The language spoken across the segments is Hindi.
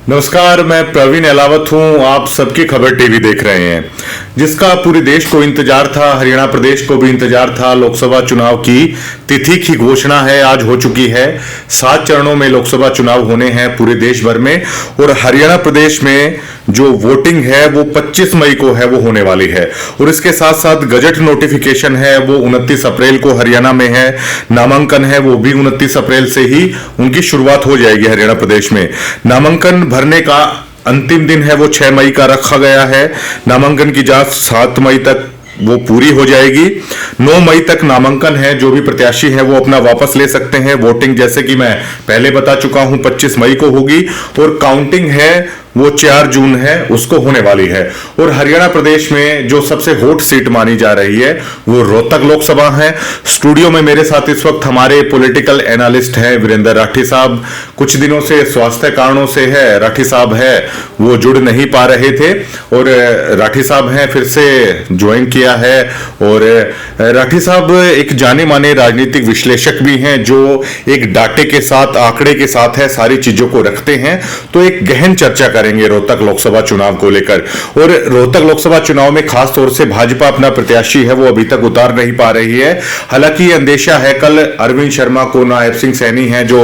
नमस्कार, मैं प्रवीण अलावत हूं। आप सबकी खबर टीवी देख रहे हैं, जिसका पूरे देश को इंतजार था, हरियाणा प्रदेश को भी इंतजार था। लोकसभा चुनाव की तिथि की घोषणा है, आज हो चुकी है। 7 चरणों में लोकसभा चुनाव होने हैं पूरे देश भर में, और हरियाणा प्रदेश में जो वोटिंग है वो 25 मई को है, वो होने वाली है। और इसके साथ साथ गजट नोटिफिकेशन है, वो 29 अप्रैल को हरियाणा में है। नामांकन है, वो भी 29 अप्रैल से ही उनकी शुरुआत हो जाएगी हरियाणा प्रदेश में। नामांकन भरने का अंतिम दिन है वो 6 मई का रखा गया है। नामांकन की जांच 7 मई तक वो पूरी हो जाएगी। 9 मई तक नामांकन है, जो भी प्रत्याशी है वो अपना वापस ले सकते हैं। वोटिंग जैसे कि मैं पहले बता चुका हूं 25 मई को होगी, और काउंटिंग है वो 4 जून है, उसको होने वाली है। और हरियाणा प्रदेश में जो सबसे हॉट सीट मानी जा रही है वो रोहतक लोकसभा है। स्टूडियो में मेरे साथ इस वक्त हमारे पॉलिटिकल एनालिस्ट हैं वीरेंद्र राठी साहब। कुछ दिनों से स्वास्थ्य कारणों से है, राठी साहब है वो जुड़ नहीं पा रहे थे, और राठी साहब हैं फिर से ज्वाइन किया है। और राठी साहब एक जाने माने राजनीतिक विश्लेषक भी हैं, जो एक डाटे के साथ, आंकड़े के साथ है, सारी चीजों को रखते हैं। तो एक गहन चर्चा करेंगे रोहतक लोकसभा चुनाव को लेकर। और रोहतक लोकसभा चुनाव में खास तौर से भाजपा अपना प्रत्याशी है वो अभी तक उतार नहीं पा रही है। हालांकि अंदेशा है, कल अरविंद शर्मा को नायब सिंह सैनी हैं जो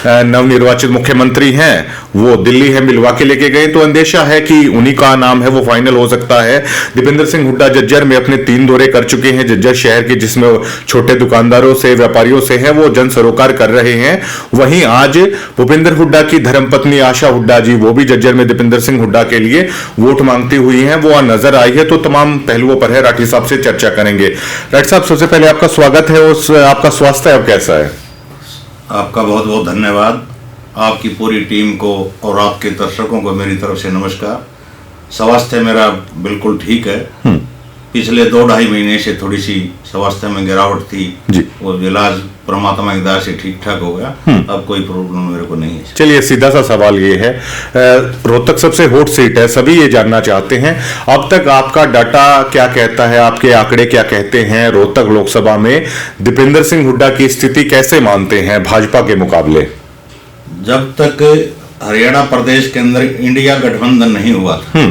नवनिर्वाचित मुख्यमंत्री हैं, वो दिल्ली है मिलवा के लेके गए, तो अंदेशा है कि उन्हीं का नाम है वो फाइनल हो सकता है। दीपेंद्र सिंह हुड्डा झज्जर में अपने 3 दौरे कर चुके हैं, झज्जर शहर के, जिसमें छोटे दुकानदारों से, व्यापारियों से है वो जन सरोकार कर रहे हैं। वहीं आज भूपेंद्र हुड्डा की धर्मपत्नी आशा हुड्डा जी, वो भी झज्जर में दीपेंद्र सिंह हुड्डा के लिए वोट मांगती हुई हैं, वो नजर आई है। तो तमाम पहलुओं पर है राठी साहब से चर्चा करेंगे। राठी साहब, सबसे पहले आपका स्वागत है। और आपका स्वास्थ्य अब कैसा है? आपका बहुत बहुत धन्यवाद। आपकी पूरी टीम को और आपके दर्शकों को मेरी तरफ से नमस्कार। स्वास्थ्य मेरा बिल्कुल ठीक है। पिछले 2-2.5 महीने से थोड़ी सी स्वास्थ्य में गिरावट थी जी, वो इलाज परमात्मा की दया से ठीक ठाक हो गया। अब कोई प्रॉब्लम मेरे को नहीं है। चलिए, सीधा सा सवाल ये है, रोहतक सबसे हॉट सीट है, सभी ये जानना चाहते हैं, अब तक आपका डाटा क्या कहता है, आपके आंकड़े क्या कहते हैं? रोहतक लोकसभा में दीपेंद्र सिंह हुड्डा की स्थिति कैसे मानते हैं भाजपा के मुकाबले? जब तक हरियाणा प्रदेश के अंदर इंडिया गठबंधन नहीं हुआ था,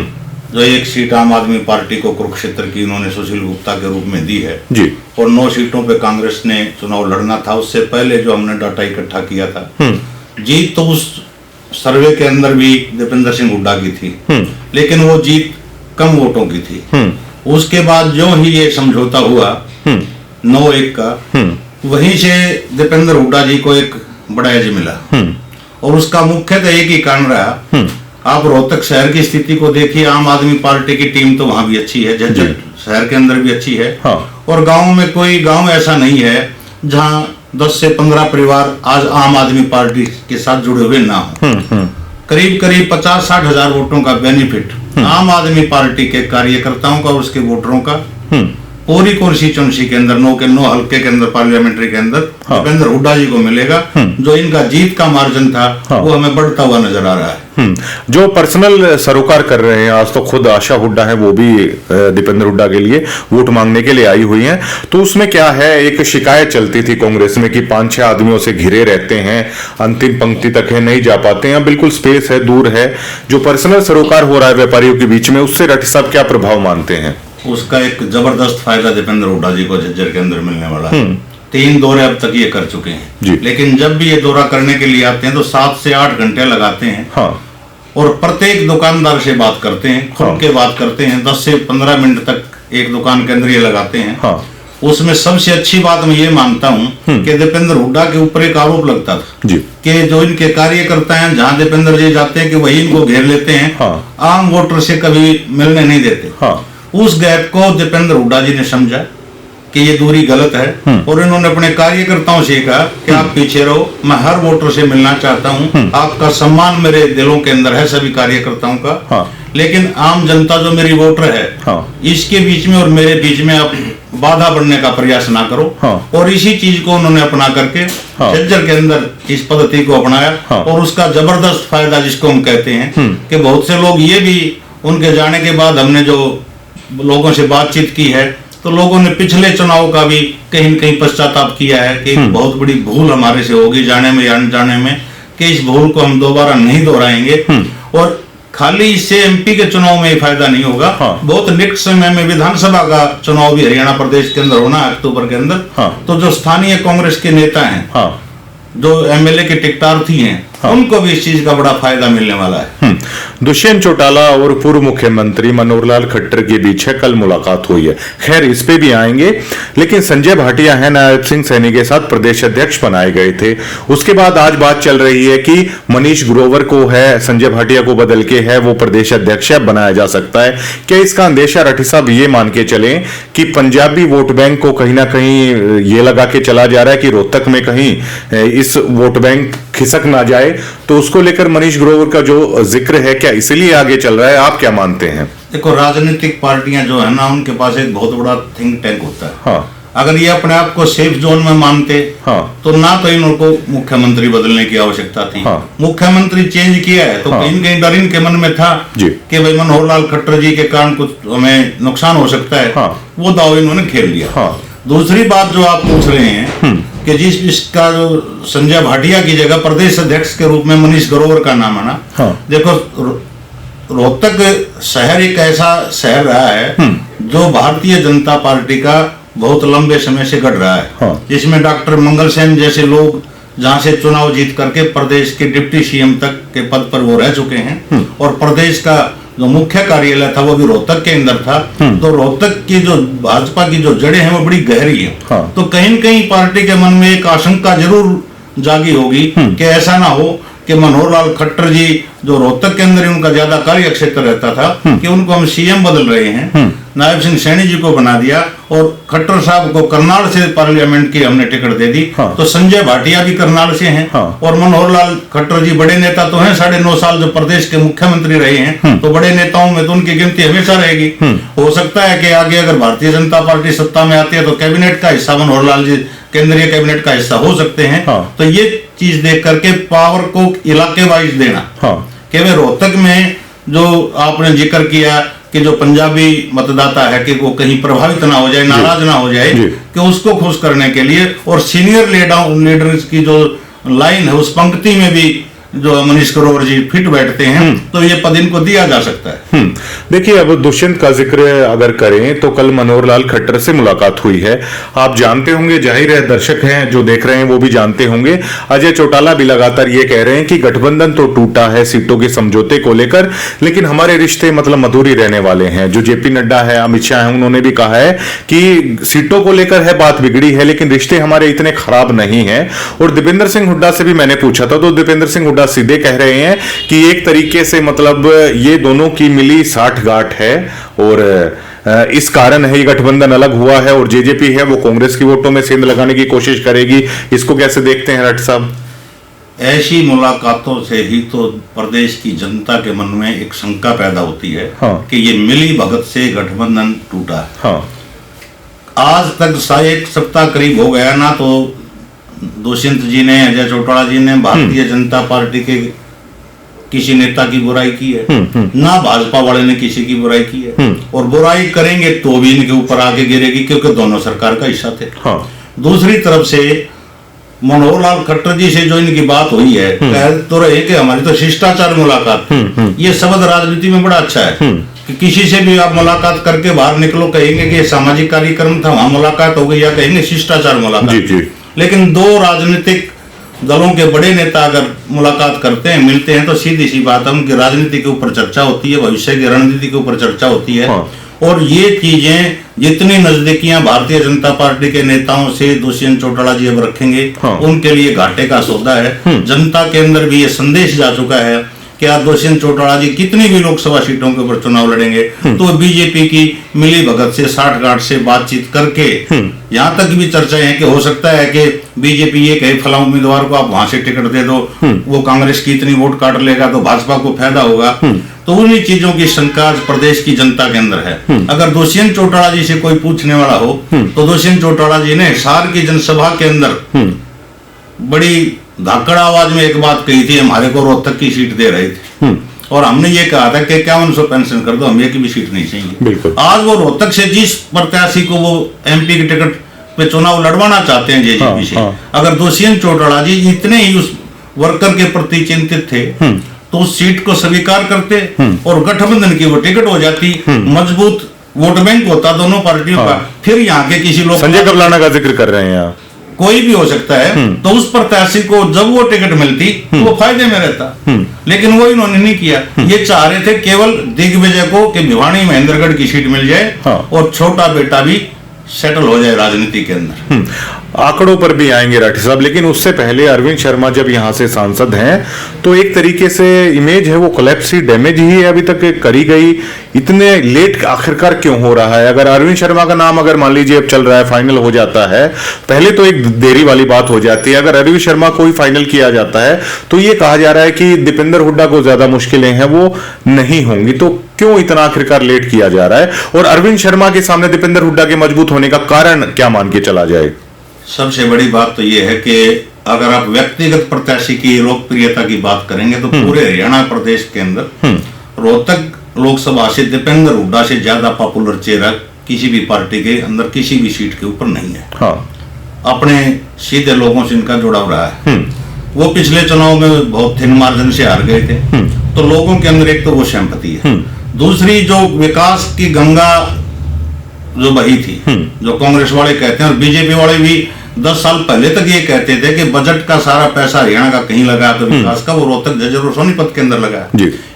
जो एक सीट आम आदमी पार्टी को कुरुक्षेत्र की उन्होंने सुशील गुप्ता के रूप में दी है जी, और 9 सीटों पे कांग्रेस ने चुनाव लड़ना था। उससे पहले जो हमने डाटा इकट्ठा किया था, जीत तो उस सर्वे के अंदर भी दीपेंद्र सिंह हुड्डा की थी, लेकिन वो जीत कम वोटों की थी। उसके बाद जो ही ये समझौता हुआ 9-1 का, वहीं से दीपेंद्र हुड्डा जी को एक बड़ा एज मिला, और उसका मुख्यतः एक ही कारण रहा। आप रोहतक शहर की स्थिति को देखिए, आम आदमी पार्टी की टीम तो वहां भी अच्छी है, झज्जर शहर के अंदर भी अच्छी है। हाँ। और गांव में कोई गांव ऐसा नहीं है जहां 10 से 15 परिवार आज आम आदमी पार्टी के साथ जुड़े हुए ना हो। करीब 50-60 हजार वोटों का बेनिफिट आम आदमी पार्टी के कार्यकर्ताओं का और उसके वोटरों का पूरी कॉन्स्टिट्यूंसी के अंदर 9 हल्के के अंदर, पार्लियामेंट्री के अंदर दीपेंद्र हुड्डा जी को मिलेगा। जो इनका जीत का मार्जिन था वो हमें बढ़ता हुआ नजर आ रहा है। जो पर्सनल सरोकार कर रहे हैं, आज तो खुद आशा हुड्डा है, वो भी दीपेंद्र हुड्डा के लिए वोट मांगने के लिए आई हुई हैं। तो उसमें क्या है, एक शिकायत चलती थी कांग्रेस में कि 5-6 आदमियों से घिरे रहते हैं, अंतिम पंक्ति तक है नहीं जा पाते हैं, बिल्कुल स्पेस है, दूर है। जो पर्सनल सरोकार हो रहा है व्यापारियों के बीच में, उससे राठी साहब क्या प्रभाव मानते हैं? उसका एक जबरदस्त फायदा दीपेंद्र हुड्डा जी को झज्जर के अंदर मिलने वाला है। 3 दौरे अब तक ये कर चुके हैं, लेकिन जब भी ये दौरा करने के लिए आते हैं तो 7 से 8 घंटे लगाते हैं। हाँ। और प्रत्येक दुकानदार से बात करते हैं, खुल के बात करते हैं, 10 से 15 मिनट तक एक दुकान के अंदर ये लगाते हैं। हाँ। उसमें सबसे अच्छी बात मैं ये मानता हूँ कि दीपेंद्र हुड्डा के ऊपर एक आरोप लगता था जी, कि जो इनके कार्यकर्ता हैं, जहाँ दीपेंद्र जी जाते हैं कि वही इनको घेर लेते हैं। हाँ। आम वोटर से कभी मिलने नहीं देते। हाँ। उस गैप को दीपेंद्र हुड्डा जी ने समझा कि ये दूरी गलत है, और इन्होंने अपने कार्यकर्ताओं से कहा कि आप पीछे रहो, मैं हर वोटर से मिलना चाहता हूँ, आपका सम्मान मेरे दिलों के अंदर है, सभी कार्यकर्ताओं का। हाँ। लेकिन आम जनता जो मेरी वोटर है, हाँ, इसके बीच में और मेरे बीच में आप बाधा बनने का प्रयास ना करो। हाँ। और इसी चीज को उन्होंने अपना करके झज्जर के अंदर इस पद्धति को अपनाया। हाँ। और उसका जबरदस्त फायदा जिसको हम कहते हैं कि बहुत से लोग ये भी, उनके जाने के बाद हमने जो लोगों से बातचीत की है, तो लोगों ने पिछले चुनाव का भी कहीं न कहीं पश्चाताप किया है कि बहुत बड़ी भूल हमारे से होगी जाने में या अनजाने में, कि इस भूल को हम दोबारा नहीं दोहराएंगे। और खाली इससे एमपी के चुनाव में ही फायदा नहीं होगा। बहुत निकट समय में विधानसभा का चुनाव भी हरियाणा प्रदेश के अंदर होना है, अक्टूबर के अंदर। तो जो स्थानीय कांग्रेस के नेता हैं, जो एमएलए के टिकटार्थी हैं, उनको भी इस चीज का बड़ा फायदा मिलने वाला है। दुष्यंत चौटाला और पूर्व मुख्यमंत्री मनोहर लाल खट्टर के बीच है कल मुलाकात हुई है, खैर इस पे भी आएंगे। लेकिन संजय भाटिया है नायब सिंह सैनी के साथ प्रदेश अध्यक्ष बनाए गए थे। उसके बाद आज बात चल रही है कि मनीष ग्रोवर को है, संजय भाटिया को बदल के है वो प्रदेश अध्यक्ष बनाया जा सकता है। क्या इसका अंदेशा राठी साहब ये मान के चले कि पंजाबी वोट बैंक को कहीं ना कहीं ये लगा के चला जा रहा है कि रोहतक में कहीं इस वोट बैंक खिसक ना जाए, तो उसको लेकर मनीष ग्रोवर का जो जिक्र है क्या इसलिए आगे चल रहा है, आप क्या मानते हैं? देखो, राजनीतिक पार्टियां जो है ना, उनके पास एक बहुत बड़ा थिंक टैंक होता है। अगर ये अपने आप को सेफ जोन में मानते तो ना तो इनको मुख्यमंत्री बदलने की आवश्यकता थी। मुख्यमंत्री चेंज किया है तो कहीं न कहीं डर इनके मन में था कि भाई मनोहर लाल खट्टर जी के कारण कुछ हमें नुकसान हो सकता है। वो दाव इन्होंने खेल लिया। दूसरी बात जो आप पूछ रहे हैं कि जिस इसका जो संजय भाटिया की जगह प्रदेश अध्यक्ष के रूप में मनीष ग्रोवर का नाम आना, देखो रोहतक शहर एक ऐसा शहर रहा है जो भारतीय जनता पार्टी का बहुत लंबे समय से गढ़ रहा है, जिसमें डॉक्टर मंगल सेन जैसे लोग जहां से चुनाव जीत करके प्रदेश के डिप्टी सीएम तक के पद पर वो रह चुके हैं, और प्रदेश का जो मुख्य कार्यालय था वो भी रोहतक के अंदर था। तो रोहतक की जो भाजपा की जो जड़ें हैं वो बड़ी गहरी है। तो कहीं न कहीं पार्टी के मन में एक आशंका जरूर जागी होगी कि ऐसा ना हो कि मनोहर लाल खट्टर जी जो रोहतक के अंदर उनका ज्यादा कार्य क्षेत्र रहता था, कि उनको हम सीएम बदल रहे हैं, नायब सिंह सैनी जी को बना दिया और खट्टर साहब को करनाल से पार्लियामेंट की हमने टिकट दे दी। तो संजय भाटिया भी करनाल से हैं और मनोहर लाल खट्टर जी बड़े नेता तो हैं, 9.5 साल जो प्रदेश के मुख्यमंत्री रहे हैं, तो बड़े नेताओं में तो उनकी गिनती हमेशा रहेगी। हो सकता है कि आगे अगर भारतीय जनता पार्टी सत्ता में आती है तो कैबिनेट का हिस्सा मनोहर लाल जी केंद्रीय कैबिनेट का हिस्सा हो सकते हैं। तो ये चीज देख करके पावर को इलाके वाइज देना, कि वे रोहतक में जो आपने जिक्र किया कि जो पंजाबी मतदाता है कि वो कहीं प्रभावित ना हो जाए, नाराज ना हो जाए, कि उसको खुश करने के लिए और सीनियर लीडर्स की जो लाइन है उस पंक्ति में भी जो मनीष ग्रोवर जी फिट बैठते हैं, तो ये पद इनको दिया जा सकता है। देखिए, अब दुष्यंत का जिक्र अगर करें तो कल मनोहर लाल खट्टर से मुलाकात हुई है, आप जानते होंगे, जाहिर है दर्शक हैं जो देख रहे हैं वो भी जानते होंगे। अजय चौटाला भी लगातार ये कह रहे हैं कि गठबंधन तो टूटा है सीटों के समझौते को लेकर, लेकिन हमारे रिश्ते मतलब मधुर ही रहने वाले हैं। जो जेपी नड्डा है, अमित शाह है, उन्होंने भी कहा है कि सीटों को लेकर है बात बिगड़ी है, लेकिन रिश्ते हमारे इतने खराब नहीं है। और दीपेंद्र सिंह हुड्डा से भी मैंने पूछा था, तो दीपेंद्र सिंह हुड्डा सीधे कह रहे हैं कि एक तरीके से मतलब ये दोनों की मिली साठगांठ है और इस कारण है ये गठबंधन अलग हुआ है, और जेजेपी है वो कांग्रेस की वोटों में सेंध लगाने की कोशिश करेगी। इसको कैसे देखते हैं राठी साहब? ऐसी मुलाकातों से ही तो प्रदेश की जनता के मन में एक शंका पैदा होती है कि ये मिली भगत से गठबंधन टूटा है। आज तक एक सप्ताह करीब हो गया ना, तो दुष्यंत जी ने, अजय चौटाला जी ने भारतीय जनता पार्टी के किसी नेता की बुराई की है, ना भाजपा वाले ने किसी की बुराई की है, और बुराई करेंगे तो भी इनके ऊपर आगे गिरेगी, क्योंकि दोनों सरकार का हिस्सा थे। दूसरी तरफ से मनोहर लाल खट्टर जी से जो इनकी बात हुई है, कह तो रहे कि हमारी तो शिष्टाचार मुलाकात, ये शब्द राजनीति में बड़ा अच्छा है कि किसी से भी आप मुलाकात करके बाहर निकलो, कहेंगे कि सामाजिक कार्यक्रम था, वहां मुलाकात हो गई, या कहेंगे शिष्टाचार मुलाकात। लेकिन दो राजनीतिक दलों के बड़े नेता अगर मुलाकात करते हैं, मिलते हैं, तो सीधी सी बात है उनकी राजनीति के ऊपर चर्चा होती है, भविष्य की रणनीति के ऊपर चर्चा होती है। और ये चीजें जितनी नजदीकियां भारतीय जनता पार्टी के नेताओं से दुष्यंत चौटाला जी अब रखेंगे, उनके लिए घाटे का सौदा है। जनता के अंदर भी ये संदेश जा चुका है कि आज दुष्यंत चौटाला जी कितनी भी लोकसभा सीटों के ऊपर चुनाव लड़ेंगे तो बीजेपी की मिली भगत से साठगांठ से बातचीत करके, यहाँ तक भी चर्चाएं हैं कि हो सकता है कि बीजेपी ये कहे फला उम्मीदवार को आप वहां से टिकट दे दो, वो कांग्रेस की इतनी वोट काट लेगा तो भाजपा को फायदा होगा। तो उन्हीं चीजों की शंका प्रदेश की जनता के अंदर है। अगर दुष्यंत चौटाला जी से कोई पूछने वाला हो तो दुष्यंत चौटाला जी ने हिसार की जनसभा के अंदर बड़ी धाकड़ आवाज में एक बात कही थी, हमारे को रोहतक की सीट दे रहे थे और हमने ये कहा था कि 5100 पेंशन कर दो, हमें की भी सीट नहीं चाहिए। आज वो रोहतक से जिस प्रत्याशी को वो एमपी की टिकट पे चुनाव लड़वाना चाहते हैं जेजेपी से, अगर दुष्यंत चौटाला जी इतने ही उस वर्कर के प्रति चिंतित थे तो उस सीट को स्वीकार करते और गठबंधन की वो टिकट हो जाती, मजबूत वोट बैंक होता दोनों पार्टियों का। फिर यहाँ के किसी लोग, संजय कबलाना का जिक्र कर रहे हैं यहाँ, कोई भी हो सकता है, तो उस प्रत्याशी को जब वो टिकट मिलती तो वो फायदे में रहता। लेकिन वो इन्होंने नहीं किया। ये चाह रहे थे केवल दिग्विजय को कि भिवानी महेंद्रगढ़ की सीट मिल जाए और छोटा बेटा भी सेटल हो जाए राजनीति के अंदर। आंकड़ों पर भी आएंगे राठी साहब, लेकिन उससे पहले अरविंद शर्मा जब यहाँ से सांसद हैं तो एक तरीके से इमेज है वो कोलैप्स ही, डैमेज ही अभी तक करी गई। इतने लेट आखिरकार क्यों हो रहा है? अगर अरविंद शर्मा का नाम अगर मान लीजिए अब चल रहा है, फाइनल हो जाता है, पहले तो एक देरी वाली बात हो जाती है। अगर अरविंद शर्मा को ही फाइनल किया जाता है तो ये कहा जा रहा है कि दीपेंद्र हुड्डा को ज्यादा मुश्किलें हैं वो नहीं होंगी। तो क्यों इतना आखिरकार लेट किया जा रहा है? और अरविंद शर्मा के सामने दीपेंद्र हुड्डा के मजबूत होने का कारण क्या मान के चला जाए? सबसे बड़ी बात तो यह है कि अगर आप व्यक्तिगत प्रत्याशी की लोकप्रियता की बात करेंगे तो पूरे हरियाणा प्रदेश के अंदर रोहतक लोकसभा से दीपेंद्र हुड्डा से ज्यादा पॉपुलर चेहरा किसी भी पार्टी के अंदर किसी भी सीट के ऊपर नहीं है। अपने सीधे लोगों से इनका जुड़ाव रहा है। वो पिछले चुनाव में बहुत थिन मार्जिन से हार गए थे, तो लोगों के अंदर एक तो वो सिंपैथी है। दूसरी जो विकास की गंगा जो बही थी, जो कांग्रेस वाले कहते हैं और बीजेपी वाले भी 10 साल पहले तक ये कहते थे कि बजट का सारा पैसा हरियाणा का कहीं लगा तो विकास का वो रोहतक झज्जर और सोनीपत के अंदर लगा।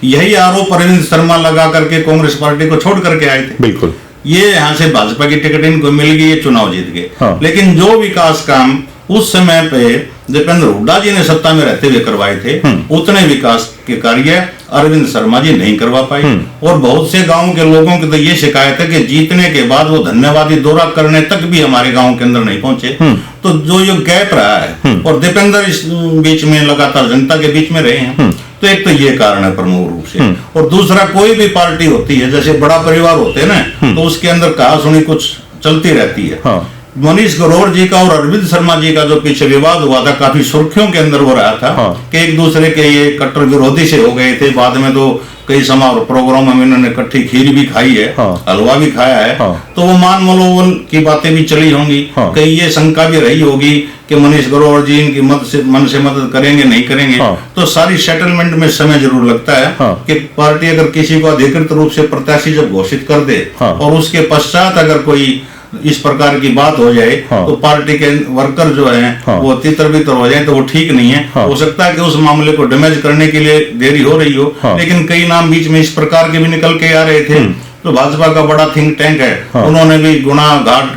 यही आरोप अरविंद शर्मा लगा करके कांग्रेस पार्टी को छोड़ करके आए थे। बिल्कुल, ये यहाँ से भाजपा की टिकट इनको मिल गई, ये चुनाव जीत गए। लेकिन जो विकास काम उस समय पे दीपेंद्र हुड्डा जी ने सत्ता में रहते हुए करवाए थे, उतने विकास के कार्य अरविंद शर्मा जी नहीं करवा पाए। और बहुत से गांव के लोगों की तो ये शिकायत है कि जीतने के बाद वो धन्यवादी दौरा करने तक भी हमारे गांव के अंदर नहीं पहुंचे। तो जो ये गैप रहा है, और दीपेंद्र इस बीच में लगातार जनता के बीच में रहे हैं, तो एक तो ये कारण है प्रमुख रूप से। और दूसरा, कोई भी पार्टी होती है, जैसे बड़ा परिवार होते हैं ना, तो उसके अंदर कहा सुनी कुछ चलती रहती है। मनीष ग्रोवर जी का और अरविंद शर्मा जी का जो पीछे विवाद हुआ था, काफी सुर्खियों के अंदर हो रहा था कि एक दूसरे के ये कट्टर विरोधी से हो गए थे। बाद में तो कई समारोह प्रोग्रामों में इन्होंने इकट्ठी खीर भी खाई है, हलवा भी खाया है। तो वो मान मनोबल की बातें भी चली होंगी। कहीं ये शंका भी रही होगी कि मनीष ग्रोवर जी इनकी मन से मदद करेंगे नहीं करेंगे। तो सारी सेटलमेंट में समय जरूर लगता है कि पार्टी अगर किसी को अधिकृत रूप से प्रत्याशी जब घोषित कर दे और उसके पश्चात अगर कोई इस प्रकार की बात हो जाए तो पार्टी के वर्कर जो हैं वो तितर बितर हो जाए, तो वो ठीक नहीं है। हो सकता है कि उस मामले को डैमेज करने के लिए देरी हो रही हो, लेकिन कई नाम बीच में इस प्रकार के भी निकल के आ रहे थे। तो भाजपा का बड़ा थिंक टैंक है, उन्होंने भी गुना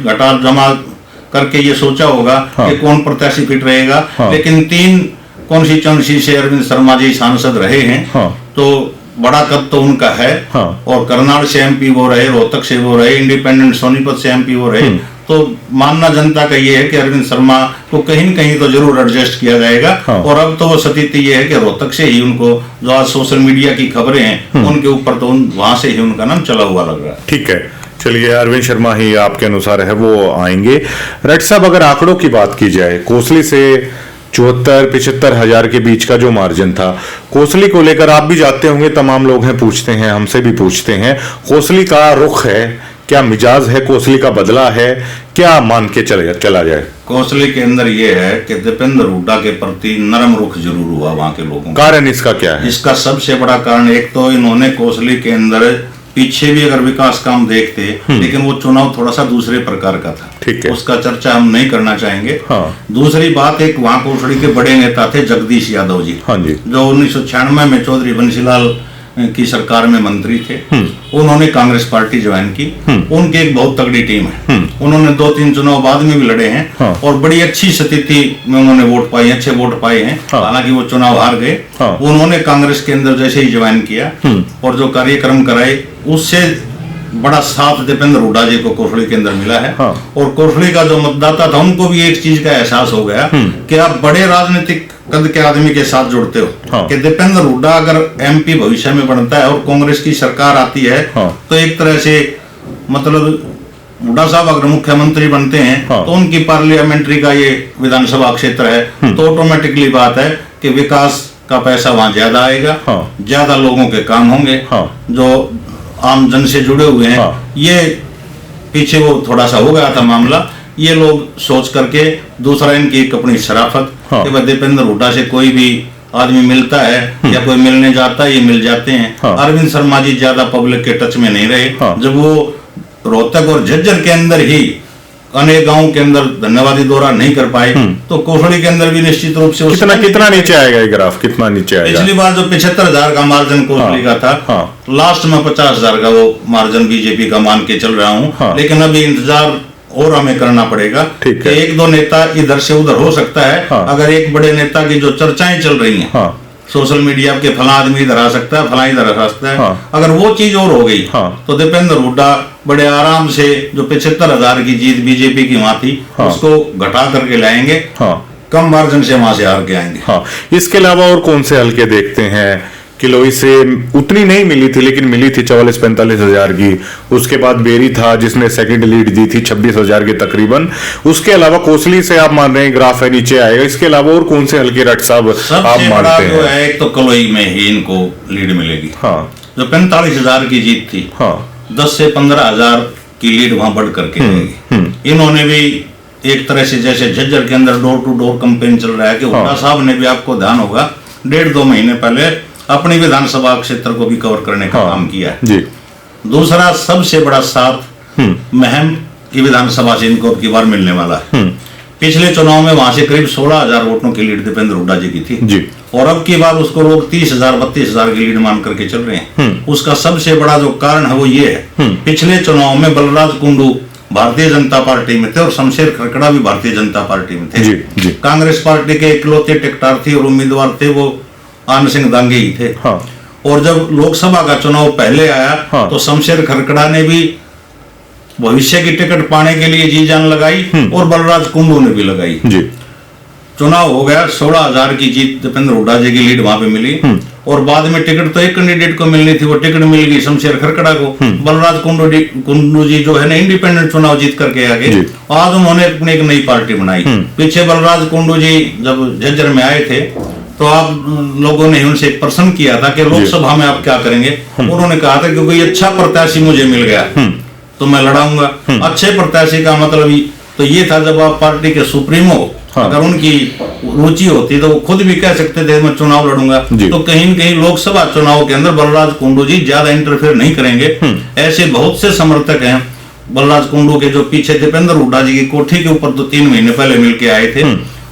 घटा जमा करके ये सोचा होगा कि कौन प्रत्याशी फिट रहेगा। लेकिन 3 कॉन्स्टिट्यूएंसी से अरविंद शर्मा जी सांसद रहे हैं, तो बड़ा कद तो उनका है। और करनाल से एमपी वो रहे, रोहतक से वो रहे, इंडिपेंडेंट सोनीपत से एमपी वो रहे। तो मानना जनता का ये है कि अरविंद शर्मा को कहीं न कहीं तो जरूर एडजस्ट किया जाएगा। और अब तो वो स्थिति ये है कि रोहतक से ही उनको, जो आज सोशल मीडिया की खबरें हैं उनके ऊपर, तो वहां से ही उनका नाम चला हुआ लग रहा है। ठीक है, चलिए, अरविंद शर्मा ही आपके अनुसार है वो आएंगे। राठी साहब, अगर आंकड़ों की बात की जाए, कोसली से 74-75 हजार के बीच का जो मार्जिन था, कोसली को लेकर आप भी जाते होंगे, तमाम लोग हैं, पूछते हैं, हमसे भी पूछते हैं, कोसली का रुख है क्या, मिजाज है कोसली का बदला है क्या, मान के चला जाए? कोसली के अंदर ये है कि दीपेंद्र हुड्डा के प्रति नरम रुख जरूर हुआ वहां के लोगों का। कारण इसका क्या है? इसका सबसे बड़ा कारण, एक तो इन्होंने कोसली के अंदर पीछे भी अगर विकास काम देखते, लेकिन वो चुनाव थोड़ा सा दूसरे प्रकार का था, ठीक है, उसका चर्चा हम नहीं करना चाहेंगे। दूसरी बात, एक वहां कोसली के बड़े नेता थे जगदीश यादव जी, जो 1996 में चौधरी बंसीलाल की सरकार में मंत्री थे। उन्होंने कांग्रेस पार्टी ज्वाइन की। उनकी एक बहुत तगड़ी टीम है, उन्होंने 2-3 चुनाव बाद में भी लड़े हैं और बड़ी अच्छी स्थिति में उन्होंने वोट पाए, अच्छे वोट पाए हैं। हालांकि वो चुनाव हार गए। उन्होंने कांग्रेस के अंदर जैसे ही ज्वाइन किया और जो कार्यक्रम कराए, उससे बड़ा साथ दीपेंद्र हुड्डा जी को कोसली के अंदर मिला है। और कोसली का जो मतदाता था, उनको भी एक चीज का एहसास हो गया कि आप बड़े राजनीतिक कद के आदमी के साथ जुड़ते हो कि दीपेंद्र हुड्डा अगर एमपी भविष्य में बनता है और कांग्रेस की सरकार आती है, तो एक तरह से मतलब हुड्डा साहब अगर मुख्यमंत्री बनते हैं तो उनकी पार्लियामेंट्री का ये विधानसभा क्षेत्र है, तो ऑटोमेटिकली बात है कि विकास का पैसा वहां ज्यादा आएगा, ज्यादा लोगों के काम होंगे जो आम जन से जुड़े हुए हैं। ये पीछे वो थोड़ा सा हो गया था मामला, ये लोग सोच करके। दूसरा, इनकी एक अपनी शराफत कि वह दीपेंद्र हुड्डा से कोई भी आदमी मिलता है या कोई मिलने जाता है, ये मिल जाते हैं। अरविंद शर्मा जी ज्यादा पब्लिक के टच में नहीं रहे। जब वो रोहतक और झज्जर के अंदर ही अनेक गांव के अंदर धन्यवादी दौरा नहीं कर पाए, तो कोसड़ी के अंदर भी निश्चित रूप से कितना नीचे आएगा ये ग्राफ, कितना नीचे आएगा? पिछली बार जो 75,000 का मार्जिन कोसड़ी का था, लास्ट में 50,000 का वो मार्जिन बीजेपी का मान के चल रहा हूँ। लेकिन अभी इंतजार और हमें करना पड़ेगा कि एक दो नेता इधर से उधर हो सकता है। अगर एक बड़े नेता की जो चर्चाएं चल रही हैं सोशल मीडिया के, फला आदमी इधर आ सकता है, फला इधर आ सकता है, अगर वो चीज और हो गई तो दीपेंद्र हुड्डा बड़े आराम से जो 75,000 की जीत बीजेपी की वहां थी उसको घटा करके लाएंगे, कम मार्जिन से वहां से हार के आएंगे। इसके अलावा और कौन से हल्के देखते हैं? किलोई से उतनी नहीं मिली थी, लेकिन मिली थी 44-45 हजार की। उसके बाद बेरी था जिसने सेकंड लीड दी थी 26,000 के तकरीबन। उसके अलावा कोसली से आप मान रहे हैं ग्राफ है नीचे आएगा। इसके अलावा और कौन से हल्के रट साहब आप मानते हैं? एक तो कलोई में ही इनको लीड मिलेगी, जो 45,000 की जीत थी, 10 से 15,000 की लीड वहां बढ़ करके रहेगी। इन्होंने भी एक तरह से जैसे झज्जर के अंदर डोर टू डोर कैंपेन चल रहा है कि हुड्डा साहब ने भी, आपको ध्यान होगा, 1.5-2 महीने पहले अपनी विधानसभा क्षेत्र को भी कवर करने का काम किया है। दूसरा सबसे बड़ा साथ महम की विधानसभा से इनको अब की बार मिलने वाला है। पिछले चुनाव में वहां से करीब 16,000 वोटों की लीड दीपेंद्र हुड्डा जी की थी, और अब की बार उसको लोग 30,000-32,000 की लीड मान करके चल रहे हैं। उसका सबसे बड़ा जो कारण है वो ये है, पिछले चुनाव में बलराज कुंडू भारतीय जनता पार्टी में थे और शमशेर खरकड़ा भी भारतीय जनता पार्टी में थे। कांग्रेस पार्टी के इकलौते टिकटार्थी और उम्मीदवार थे वो आनंद सिंह दांगे ही थे। और जब लोकसभा का चुनाव पहले आया तो शमशेर खरकड़ा ने भी भविष्य की टिकट पाने के लिए जी जान लगाई और बलराज कुंडू ने भी लगाई। चुनाव हो गया, 16,000 की जीत दीपेंद्र हुड्डा जी की लीड वहां पे मिली, और बाद में टिकट तो एक कैंडिडेट को मिलनी थी, वो टिकट मिल गई शमशेर खरकड़ा को। बलराज कुंडू जी जो है ना इंडिपेंडेंट चुनाव जीत करके आ गए। आज उन्होंने अपनी एक नई पार्टी बनाई। पीछे बलराज कुंडू जी जब झज्जर में आए थे तो आप लोगों ने उनसे एक प्रश्न किया था कि लोकसभा में आप क्या करेंगे। उन्होंने कहा था कि कोई अच्छा प्रत्याशी मुझे मिल गया तो मैं लड़ाऊंगा। अच्छे प्रत्याशी का मतलब तो ये था, जब आप पार्टी के सुप्रीमो अगर उनकी रुचि होती तो वो खुद भी कह सकते थे मैं चुनाव लड़ूंगा। तो कहीं न कहीं लोकसभा चुनाव के अंदर बलराज कुंडू जी ज्यादा इंटरफेयर नहीं करेंगे। ऐसे बहुत से समर्थक हैं बलराज कुंडू के जो पीछे दीपेंद्र हुड्डा जी की कोठी के ऊपर 2-3 महीने पहले मिलके आए थे,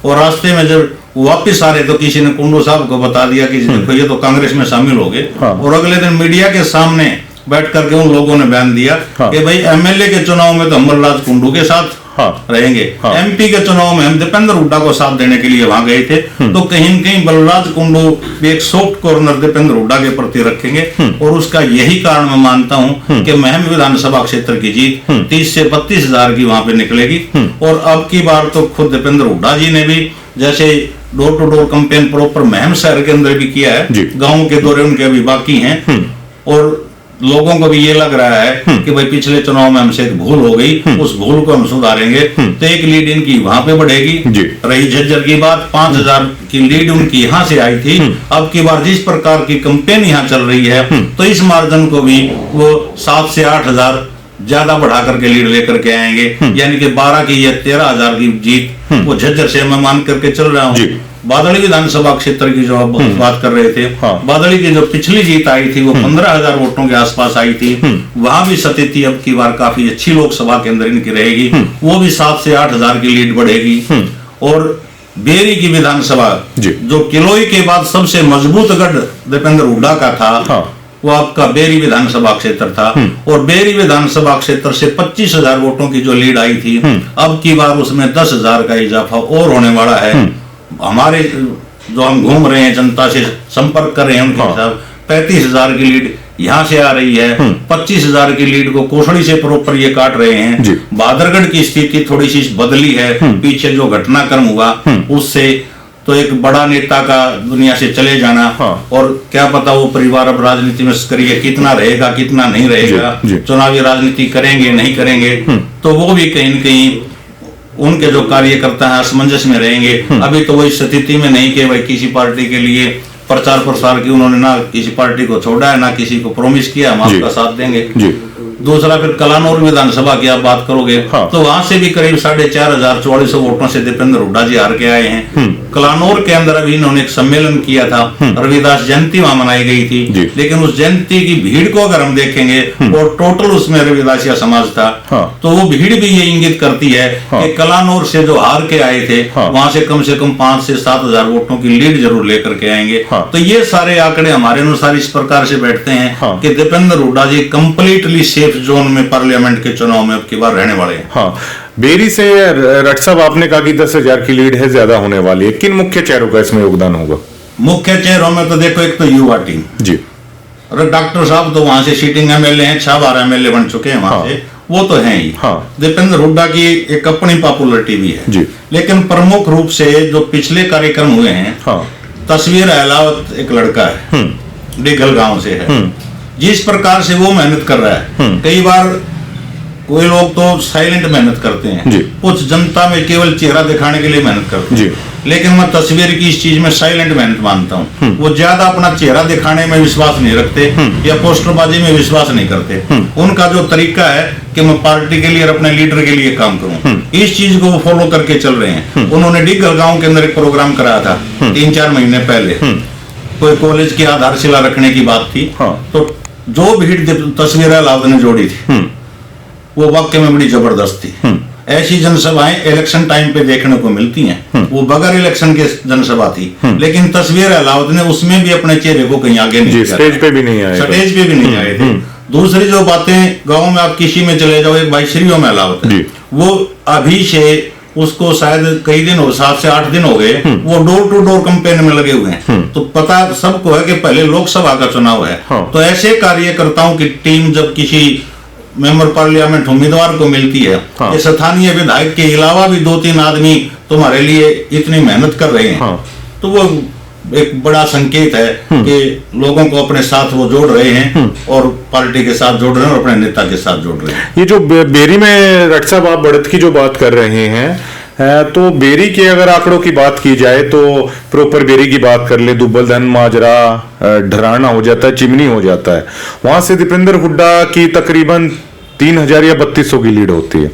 और रास्ते में जब वापिस आ रहे तो किसी ने कुंडू साहब को बता दिया कि देखो ये तो कांग्रेस में शामिल हो गए। और अगले दिन मीडिया के सामने बैठ करके उन लोगों ने बयान दिया कि भाई एमएलए के चुनाव में तो हम बलराज कुंडू के साथ रहेंगे, एमपी के चुनाव में हम दीपेंद्र हुड्डा को साथ देने के लिए वहां गए थे। तो कहीं न कहीं बलराज कुंडू भी एक सॉफ्ट कॉर्नर दीपेंद्र हुड्डा के प्रति रखेंगे, और उसका यही कारण मैं मानता हूं कि महम विधानसभा क्षेत्र की जीत 30 से 32,000 की वहां पे निकलेगी। और अब की बार तो खुद दीपेंद्र हुड्डा जी ने भी जैसे door to door campaign proper Maham शहर के अंदर भी किया है, गांव के दौरे उनके अभी बाकी हैं, और लोगों को भी ये लग रहा है कि भाई पिछले चुनाव में हमसे एक भूल हो गई, उस भूल को हम सुधारेंगे। तो एक लीड इनकी वहां पे बढ़ेगी। रही झज्जर की बात, 5,000 की लीड उनकी यहाँ से आई थी। अब की बार जिस प्रकार की कैंपेन यहाँ चल रही है तो इस मार्जिन को भी वो 7 से 8,000 ज्यादा बढ़ा करके लीड लेकर के आएंगे। यानी कि 12 की या 13,000 की जीत वो झज्जर से मैं मान करके चल रहा हूँ। बादली विधानसभा क्षेत्र की जो आप बात कर रहे थे, बादली की जो पिछली जीत आई थी वो 15,000 वोटों के आसपास आई थी। वहां भी स्थिति अब की बार काफी अच्छी लोकसभा के अंदर इनकी रहेगी, वो भी 7 से 8,000 की लीड बढ़ेगी। और बेरी की विधानसभा जो किलोई के बाद सबसे मजबूत गढ़ दीपेंद्र हुड्डा का था, वो आपका बेरी विधानसभा क्षेत्र था। और बेरी विधानसभा क्षेत्र से 25,000 वोटों की जो लीड आई थी, अब की बार उसमें 10,000 का इजाफा और होने वाला है। हमारे जो हम घूम रहे हैं, जनता से संपर्क कर रहे हैं, उनके हिसाब 35,000 की लीड यहाँ से आ रही है। 25,000 की लीड को कोसड़ी से प्रॉपर ये काट रहे हैं। बादरगढ़ की स्थिति थोड़ी सी बदली है, पीछे जो घटनाक्रम हुआ उससे तो एक बड़ा नेता का दुनिया से चले जाना, और क्या पता वो परिवार अब राजनीति में सक्रिय कितना रहेगा कितना नहीं रहेगा, चुनावी राजनीति करेंगे नहीं करेंगे, तो वो भी कहीं न कहीं उनके जो कार्यकर्ता हैं असमंजस में रहेंगे। अभी तो वो इस स्थिति में नहीं कि भाई किसी पार्टी के लिए प्रचार प्रसार की उन्होंने ना किसी पार्टी को छोड़ा है ना किसी को प्रॉमिस किया हम आपका साथ देंगे। दूसरा फिर कलानौर विधानसभा की आप बात करोगे तो वहां से भी करीब 4,500-4,400 वोटों से दीपेंद्र हुड्डा जी हार के आए हैं। कलानौर के अंदर अभी इन्होंने एक सम्मेलन किया था, रविदास जयंती वहां मनाई गई थी, लेकिन उस जयंती की भीड़ को अगर हम देखेंगे और टोटल उसमें रविदासिया समाज था, तो वो भीड़ भी ये इंगित करती है कि कलानौर से जो हार के आए थे वहां से कम 5 से 7 हजार वोटों की लीड जरूर लेकर के आएंगे। तो ये सारे आंकड़े हमारे अनुसार इस प्रकार से बैठते हैं कि दीपेंद्र हुड्डा जी कंप्लीटली सेफ जोन में पार्लियामेंट के चुनाव में अब की बार रहने वाले हैं। बेरी से रट साहब आपने कहा कि 10,000 की लीड है, ज्यादा होने वाली है, किन मुख्य चेहरों का इसमें योगदान होगा? मुख्य चेहरों में तो देखो, एक तो युवा टीम जी, डॉक्टर साहब तो वहां से सीटिंग एमएलए हैं, 6-12 एमएलए बन चुके हैं वहां से, वो तो हैं ही। दीपेंद्र हुड्डा की एक अपनी पॉपुलरिटी भी है जी, लेकिन प्रमुख रूप से जो पिछले कार्यक्रम हुए हैं, तस्वीर अहलावत एक लड़का है, डिगल गांव से है, जिस प्रकार से वो मेहनत कर रहा है, कई बार कोई लोग तो साइलेंट मेहनत करते हैं, कुछ जनता में केवल चेहरा दिखाने के लिए मेहनत करते हैं, लेकिन मैं तस्वीर की इस चीज में साइलेंट मेहनत मानता हूँ। वो ज्यादा अपना चेहरा दिखाने में विश्वास नहीं रखते या पोस्टरबाजी में विश्वास नहीं करते। उनका जो तरीका है कि मैं पार्टी के लिए और अपने लीडर के लिए काम करूं, इस चीज को वो फॉलो करके चल रहे हैं। उन्होंने डिगल गांव के अंदर एक प्रोग्राम कराया था 3-4 महीने पहले, कोई कॉलेज की आधारशिला रखने की बात थी, तो जो भीड़ तस्वीर अहलावत ने जोड़ी थी वो वाकई में बड़ी जबरदस्त थी। ऐसी जनसभाएं इलेक्शन टाइम पे देखने को मिलती हैं, वो बगैर इलेक्शन के जनसभा थी, लेकिन तस्वीर अहलावत ने उसमें भी अपने चेहरे को कहीं आगे नहीं, स्टेज पे भी नहीं आए, स्टेज पे भी नहीं आए थे। दूसरी जो बातें, गांव में आप किसी में चले जाओ, एक भाई श्रीओं में अहलावत है, वो अभी से उसको शायद कई दिन हो, 7 से 8 दिन हो गए, वो डोर टू डोर कैंपेन में लगे हुए हैं। तो पता सबको है कि पहले लोकसभा का चुनाव है, तो ऐसे कार्यकर्ताओं की टीम जब किसी मेंबर पार्लियामेंट उम्मीदवार को मिलती है, ये स्थानीय विधायक के अलावा भी 2-3 आदमी तुम्हारे लिए इतनी मेहनत कर रहे हैं, तो वो एक बड़ा संकेत है कि लोगों को अपने साथ वो जोड़ रहे हैं और पार्टी के साथ जोड़ रहे हैं और अपने नेता के साथ जोड़ रहे हैं। ये जो बेरी में रट साहब आप बढ़त की जो बात कर रहे हैं, तो बेरी के अगर आंकड़ों की बात की जाए तो प्रॉपर बेरी की बात कर ले, दुब्बलधन, माजरा, ढराना हो जाता है, चिमनी हो जाता है, वहां से दीपेंद्र हुड्डा की तकरीबन 3,000 या 3,200 की लीड होती है।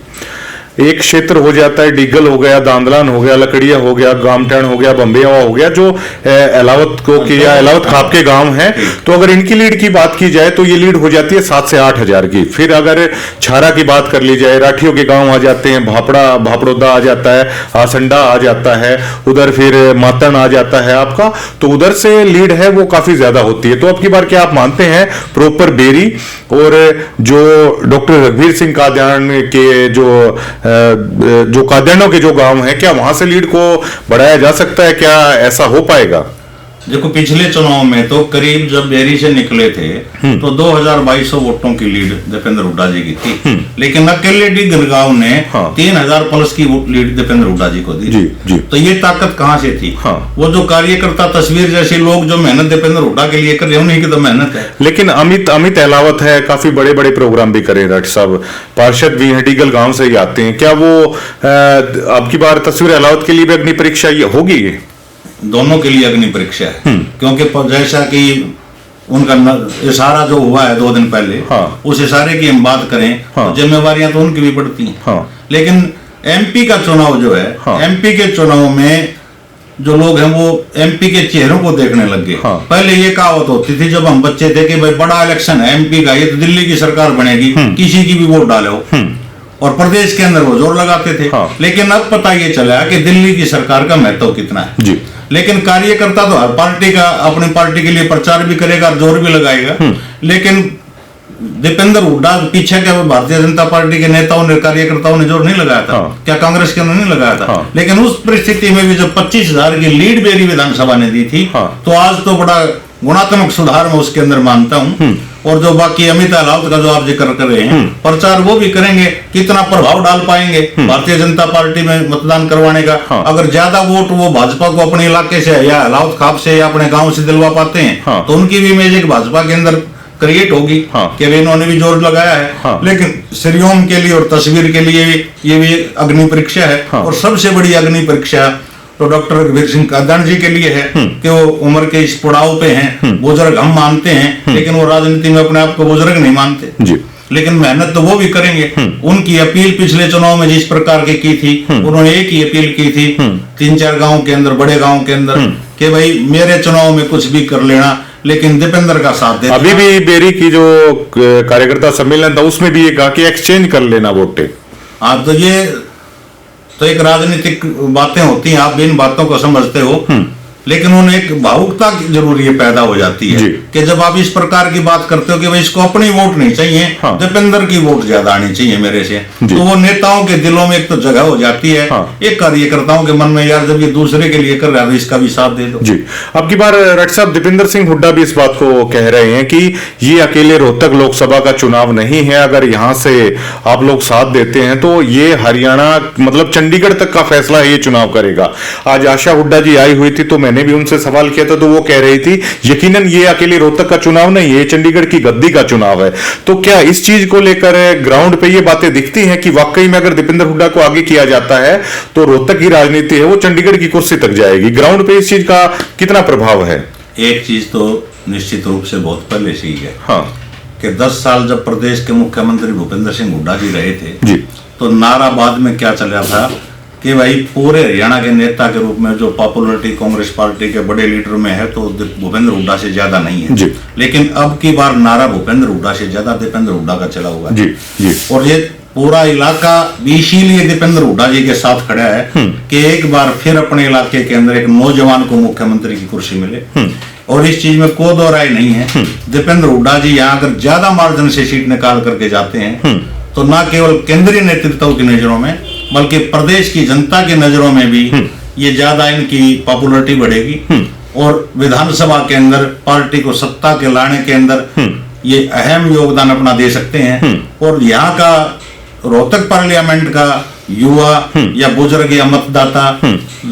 एक क्षेत्र हो जाता है, डिगल हो गया, दांदलान हो गया, लकड़िया हो गया, गामटन हो गया, बम्बेवा हो गया, जो अहलावत को किया, अहलावत खाप के गांव हैं, तो अगर इनकी लीड की बात की जाए तो ये लीड हो जाती है 7 से 8 हजार की। फिर अगर छारा की बात कर ली जाए, राठियों के गांव आ जाते हैं, भापड़ोदा आ जाता है, आसंडा आ जाता है, उधर फिर मातन आ जाता है आपका, तो उधर से लीड है वो काफी ज्यादा होती है। तो अब की बार क्या आप मानते हैं प्रॉपर बेरी और जो डॉक्टर रघुवीर सिंह कादियान के जो कादियानों के जो गांव हैं, क्या वहां से लीड को बढ़ाया जा सकता है? क्या ऐसा हो पाएगा? देखो, पिछले चुनाव में तो करीब जब बेरी से निकले थे तो 2,200 वोटों की लीड दीपेंद्र हुड्डा जी की थी, लेकिन अकेले डिगल गांव ने 3,000 प्लस की लीड दीपेंद्र हुड्डा जी को दी। जी। तो ये ताकत कहां से थी? वो जो कार्यकर्ता, तस्वीर जैसे लोग जो मेहनत दीपेंद्र हुड्डा के लिए कर रहे हैं, उन्हीं की तो मेहनत है। लेकिन अमित अहलावत है, काफी बड़े बड़े प्रोग्राम भी करे रट साहब, पार्षद भी हैं, डिगल गांव से ही आते हैं, क्या वो अब की बार तस्वीर अहलावत के लिए भी अग्नि परीक्षा ये होगी? दोनों के लिए अग्नि परीक्षा है, क्योंकि जैसा कि उनका इशारा जो हुआ है 2 दिन पहले, उस इशारे की हम बात करें तो जिम्मेवारियां तो उनकी भी पड़ती हैं। लेकिन एमपी का चुनाव जो है, एमपी के चुनाव में जो लोग हैं वो एमपी के चेहरों को देखने लग गए। पहले ये कहावत होती थी जब हम बच्चे थे कि भाई बड़ा इलेक्शन है एमपी का, ये तो दिल्ली की सरकार बनेगी, किसी की भी वोट डालो, और प्रदेश के अंदर वो जोर लगाते थे। लेकिन अब पता ये चला कि दिल्ली की सरकार का महत्व कितना है जी। लेकिन कार्यकर्ता तो हर पार्टी का अपनी पार्टी के लिए प्रचार भी करेगा, जोर भी लगाएगा, लेकिन दीपेंद्र हुड्डा पीछे क्या भारतीय जनता पार्टी के नेताओं ने, कार्यकर्ताओं ने जोर नहीं लगाया था? क्या कांग्रेस के अंदर नहीं लगाया था? लेकिन उस परिस्थिति में भी जब 25,000 की लीड बेरी विधानसभा ने दी थी, तो आज तो बड़ा गुणात्मक सुधार मैं उसके अंदर मानता हूँ। और जो बाकी अमित अहलावत का जो आप जिक्र कर रहे हैं, प्रचार वो भी करेंगे, कितना प्रभाव डाल पाएंगे भारतीय जनता पार्टी में मतदान करवाने का? अगर ज्यादा वोट वो भाजपा को अपने इलाके से या अहलावत खाप से या अपने गांव से दिलवा पाते हैं, तो उनकी भी इमेज एक भाजपा के अंदर क्रिएट होगी कि इन्होंने भी जोर लगाया है। लेकिन श्रीओम के लिए और तस्वीर के लिए ये भी अग्नि परीक्षा है, और सबसे बड़ी अग्नि परीक्षा तो डॉक्टर रघुवीर सिंह कादियान जी के लिए है कि वो उम्र के इस पड़ाव पे हैं, बुजुर्ग हम मानते हैं, लेकिन वो राजनीति में अपने आप को बुजुर्ग नहीं मानते जी। लेकिन मेहनत तो वो भी करेंगे। उनकी अपील पिछले चुनाव में जिस प्रकार की थी, उन्होंने एक ही अपील की थी 3-4 गांव के अंदर, बड़े गांव के अंदर, कि भाई मेरे चुनाव में कुछ भी कर लेना, लेकिन दीपेंद्र का साथ दे। अभी भी बेरी की जो कार्यकर्ता सम्मेलन था उसमें भी ये कहा कि एक्सचेंज कर लेना वोटें। हाँ, तो ये तो एक राजनीतिक बातें होती हैं, आप भी इन बातों को समझते हो, लेकिन उन्हें एक भावुकता की जरूरी पैदा हो जाती है कि जब आप इस प्रकार की बात करते हो कि भाई इसको अपनी वोट नहीं चाहिए, दीपेंद्र की वोट ज्यादा आनी चाहिए मेरे से, तो वो नेताओं के दिलों में एक तो जगह हो जाती है, एक कार्यकर्ताओं के मन में, यार जब ये दूसरे के लिए कर रहा है इसका भी साथ दे दो। जी, अब की बार डॉक्टर साहब दीपेंद्र सिंह हुड्डा भी इस बात को कह रहे हैं कि ये अकेले रोहतक लोकसभा का चुनाव नहीं है, अगर यहाँ से आप लोग साथ देते हैं तो ये हरियाणा मतलब चंडीगढ़ तक का फैसला ये चुनाव करेगा। आज आशा हुड्डा जी आई हुई थी तो मैंने भी उनसे सवाल किया था, तो वो कह रही थी यकीनन ये अकेले रोहतक का चुनाव नहीं है, ये चंडीगढ़ की गद्दी का चुनाव है। तो क्या इस चीज को लेकर ग्राउंड पे ये बातें दिखती हैं कि वाकई में अगर दीपेंद्र हुड्डा को आगे किया जाता है तो रोहतक की राजनीति है वो चंडीगढ़ की कुर्सी तक जाएगी? ग्राउंड पे इस चीज का कितना प्रभाव है? एक चीज तो निश्चित रूप से बहुत पहले से ही है, हाँ, कि 10 साल जब प्रदेश के मुख्यमंत्री भूपेंद्र सिंह हुड्डा जी रहे थे जी, तो नाराबाद में क्या चल रहा था कि भाई पूरे हरियाणा के नेता के रूप में जो पॉपुलरिटी कांग्रेस पार्टी के बड़े लीडर में है तो भूपेंद्र हुड्डा से ज्यादा नहीं है जी। लेकिन अब की बार नारा भूपेंद्र हुड्डा से ज्यादा दीपेंद्र हुड्डा का चला हुआ है जी, जी। और ये पूरा इलाका भी इसीलिए दीपेंद्र हुड्डा जी के साथ खड़ा है कि एक बार फिर अपने इलाके के अंदर एक नौजवान को मुख्यमंत्री की कुर्सी मिले। और इस चीज में कोई दो राय नहीं है, दीपेंद्र हुड्डा जी यहाँ अगर ज्यादा मार्जिन से सीट निकाल करके जाते हैं तो न केवल केंद्रीय नेतृत्व की नजरों में बल्कि प्रदेश की जनता की नजरों में भी ये ज्यादा इनकी पॉपुलरिटी बढ़ेगी और विधानसभा के अंदर पार्टी को सत्ता के लाने के अंदर ये अहम योगदान अपना दे सकते हैं। और यहाँ का रोहतक पार्लियामेंट का युवा या बुजुर्ग या मतदाता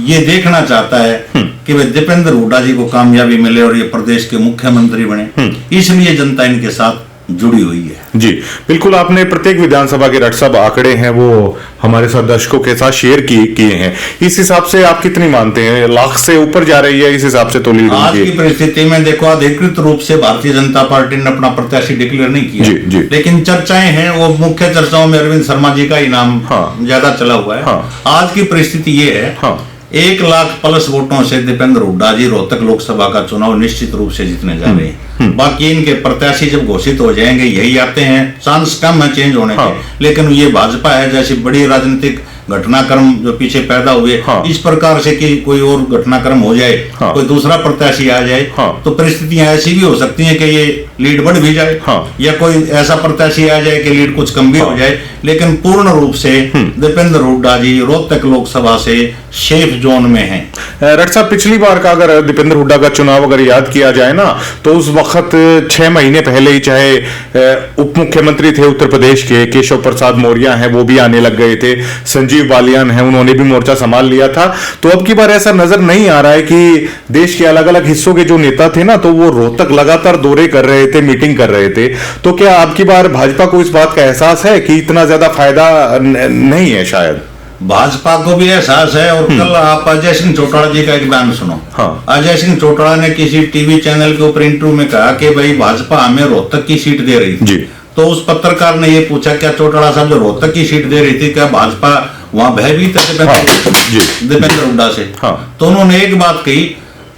ये देखना चाहता है कि भाई दीपेंद्र हुड्डा जी को कामयाबी मिले और ये प्रदेश के मुख्यमंत्री बने, इसलिए जनता इनके साथ जुड़ी हुई है। जी बिल्कुल, आपने प्रत्येक विधानसभा के डॉक्टर साहब आंकड़े हैं वो हमारे साथ दर्शकों के साथ शेयर किए हैं, इस हिसाब से आप कितनी मानते हैं? लाख से ऊपर जा रही है इस हिसाब से तो लीड? आज की परिस्थिति में देखो, अधिकृत रूप से भारतीय जनता पार्टी ने अपना प्रत्याशी डिक्लेयर नहीं किया जी, जी। लेकिन चर्चाएं हैं, वो मुख्य चर्चाओं में अरविंद शर्मा जी का ही नाम ज्यादा चला हुआ है। आज की परिस्थिति ये है 1 लाख प्लस वोटों से दीपेंद्र हुड्डा जी रोहतक लोकसभा का चुनाव निश्चित रूप से जीतने जा रहे हैं। बाकी इनके प्रत्याशी जब घोषित हो जाएंगे यही आते हैं, चांस कम है चेंज होने के, लेकिन ये भाजपा है जैसी बड़ी राजनीतिक घटनाक्रम जो पीछे पैदा हुए इस प्रकार से कि कोई और घटनाक्रम हो जाए, कोई दूसरा प्रत्याशी आ जाए तो परिस्थितियां ऐसी भी हो सकती हैं कि ये लीड बढ़ भी जाए या कोई ऐसा प्रत्याशी आ जाए कि लीड कुछ कम भी हो जाए, लेकिन पूर्ण रूप से दीपेंद्र हुड्डा जी रोहतक लोकसभा से सेफ जोन में हैं। डॉक्टर साहब, पिछली बार का अगर दीपेंद्र हुड्डा का चुनाव अगर याद किया जाए ना तो उस वक्त 6 महीने पहले ही चाहे उप मुख्यमंत्री थे उत्तर प्रदेश के केशव प्रसाद मौर्य हैं वो भी आने लग गए थे, संजीव बालियान हैं उन्होंने भी मोर्चा संभाल लिया था। तो अब की बार ऐसा नजर नहीं आ रहा है कि देश के अलग अलग हिस्सों के जो नेता थे ना तो वो रोहतक लगातार दौरे कर रहे थे, मीटिंग कर रहे थे। तो क्या अब की बार भाजपा को इस बात का एहसास है कि इतना ज्यादा फायदा नहीं है? शायद भाजपा को भी एहसास है। और कल आप अजय सिंह चौटाला जी का एक बयान सुनो। अजय सिंह चौटाला ने किसी टीवी चैनल के ऊपर इंटरव्यू में कहा कि भाई भाजपा हमें रोहतक की सीट दे रही थी। तो उस पत्रकार ने ये पूछा क्या चौटाला साहब जो रोहतक की सीट दे रही थी क्या भाजपा वहां भयभीत है दीपेंद्र हुड्डा से? तो उन्होंने एक बात कही,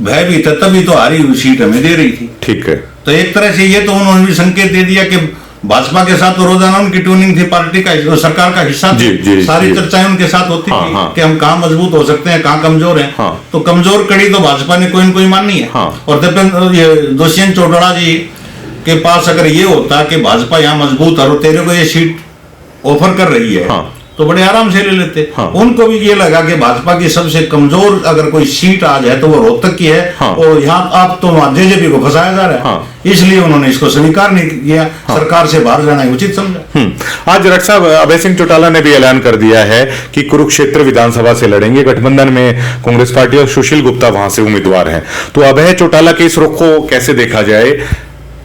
भयभीत है तभी तो हारी हुई सीट हमें दे रही थी। ठीक है, तो एक तरह से ये तो उन्होंने भी संकेत दे दिया कि भाजपा के साथ तो रोजाना उनकी ट्यूनिंग थी, पार्टी का सरकार का हिस्सा थी, सारी चर्चाएं उनके साथ होती थी कि हम कहाँ मजबूत हो सकते हैं, कहाँ कमजोर हैं। तो कमजोर कड़ी तो भाजपा ने कोई न कोई माननी है। और दुष्यंत चौटाला जी के पास अगर ये होता कि भाजपा यहाँ मजबूत है और तेरे को ये सीट ऑफर कर रही है तो बड़े आराम से ले लेते। उनको भी ये लगा कि भाजपा की सबसे कमजोर अगर कोई सीट आ जाए तो वो रोहतक की है और यहाँ आप तो जेजेपी को फंसाया जा रहा है, इसलिए उन्होंने इसको स्वीकार नहीं किया, सरकार से बाहर जाना उचित समझा। आज डॉक्टर साहब अभय सिंह चौटाला ने भी ऐलान कर दिया है कि कुरुक्षेत्र विधानसभा से लड़ेंगे, गठबंधन में कांग्रेस पार्टी और सुशील गुप्ता वहां से उम्मीदवार हैं। तो अभय चौटाला के इस रुख को कैसे देखा जाए?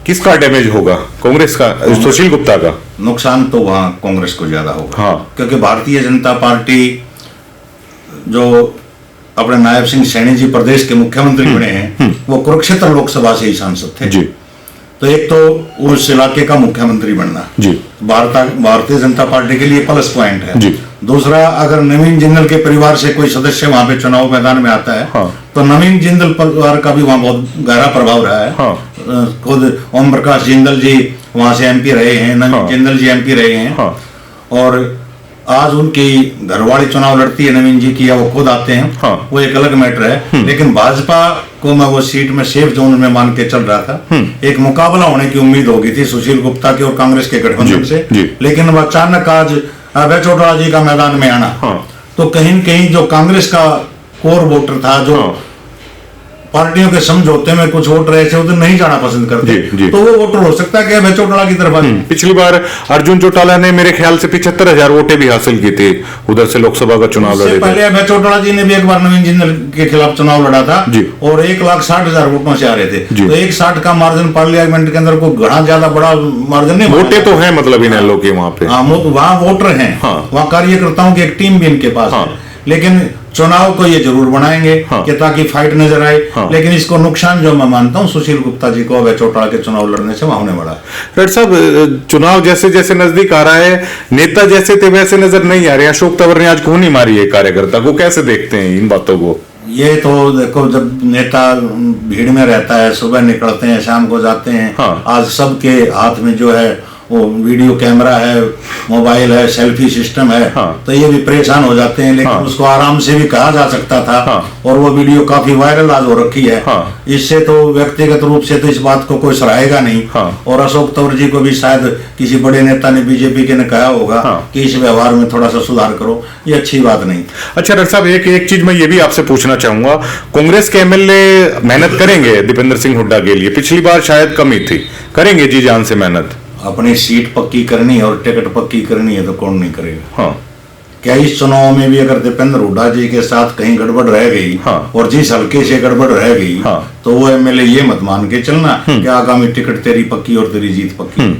किसका डैमेज होगा, कांग्रेस का, सुशील गुप्ता का? नुकसान तो वहां कांग्रेस को ज्यादा होगा क्योंकि भारतीय जनता पार्टी जो अपने नायब सिंह सैनी जी प्रदेश के मुख्यमंत्री बने हैं वो कुरुक्षेत्र लोकसभा से ही सांसद थे जी। तो एक तो उस इलाके का मुख्यमंत्री बनना जी, भारतीय जनता पार्टी के लिए प्लस पॉइंट है जी। दूसरा, अगर नवीन जिंदल के परिवार से कोई सदस्य वहां पे चुनाव मैदान में आता है, हाँ। तो नवीन जिंदल परिवार का भी वहां बहुत गहरा प्रभाव रहा है। हाँ। खुद ओम प्रकाश जिंदल जी वहां से एमपी रहे हैं, नवीन जिंदल जी एमपी रहे हैं। हाँ। और आज उनकी घरवाली चुनाव लड़ती है नवीन जी की, या वो खुद आते हैं, हाँ। वो एक अलग मैटर है। लेकिन भाजपा को मैं वो सीट में सेफ जोन में मान के चल रहा था। एक मुकाबला होने की उम्मीद हो गई थी सुशील गुप्ता की और कांग्रेस के गठबंधन से, लेकिन वो अचानक आज अभय चौटाला जी का मैदान में आना, तो कहीं न कहीं जो कांग्रेस का कोर वोटर था, जो पार्टियों के समझौते में कुछ वोटर ऐसे उधर नहीं जाना पसंद करते, तो वो वोटर हो सकता है कि अभय चौटाला की तरफ आ जाए। पिछली बार अर्जुन चौटाला ने मेरे ख्याल से 75,000 वोटें भी हासिल की थी, उधर से लोकसभा का चुनाव लड़े थे। पहले अभय चौटाला जी ने भी एक बार नवीन जिंदल के खिलाफ चुनाव लड़ा था और 1,60,000 वोटों से आ रहे थे। तो 1,60 का मार्जिन पार्लियामेंट के अंदर को घना ज्यादा बड़ा मार्जिन नहीं, वोटें तो है मतलब इन लोग के वहां पे, वहाँ वोटर हैं, वहाँ कार्यकर्ताओं की एक टीम भी इनके पास है। लेकिन चुनाव को ये जरूर बनाएंगे कि ताकि फाइट नजर आए। लेकिन इसको नुकसान जो मैं मानता हूँ सुशील गुप्ता जी को अभय चौटाला के चुनाव लड़ने से होने वाला है। डॉक्टर साहब, चुनाव जैसे जैसे नजदीक आ रहा है, नेता जैसे थे वैसे नजर नहीं आ रहे। अशोक तंवर ने आज खूनी मारी है कार्यकर्ता को, कैसे देखते हैं इन बातों को? ये तो देखो, जब नेता भीड़ में रहता है, सुबह निकलते हैं, शाम को जाते हैं। आज सबके हाथ में जो है वो वीडियो कैमरा है, मोबाइल है, सेल्फी सिस्टम है, तो ये भी परेशान हो जाते हैं। लेकिन उसको आराम से भी कहा जा सकता था, और वो वीडियो काफी वायरल आज हो रखी है। इससे तो व्यक्तिगत रूप से तो इस बात को कोई सराहेगा नहीं। और अशोक तंवर जी को भी शायद किसी बड़े नेता ने, बीजेपी के ने कहा होगा कि इस व्यवहार में थोड़ा सा सुधार करो, ये अच्छी बात नहीं। अच्छा डॉक्टर साहब, एक चीज मैं ये भी आपसे पूछना चाहूंगा, कांग्रेस के एमएलए मेहनत करेंगे दीपेंद्र सिंह हुड्डा के लिए? पिछली बार शायद कम ही थी, करेंगे जी जान से मेहनत? अपनी सीट पक्की करनी है और टिकट पक्की करनी है तो कौन नहीं करेगा। क्या इस चुनाव में भी अगर दीपेंद्र हुड्डा जी के साथ कहीं गड़बड़ रह गई, और जिस हल्के से गड़बड़ रह गई, तो वो एमएलए ये मत मान के चलना कि आगामी टिकट तेरी पक्की और तेरी जीत पक्की,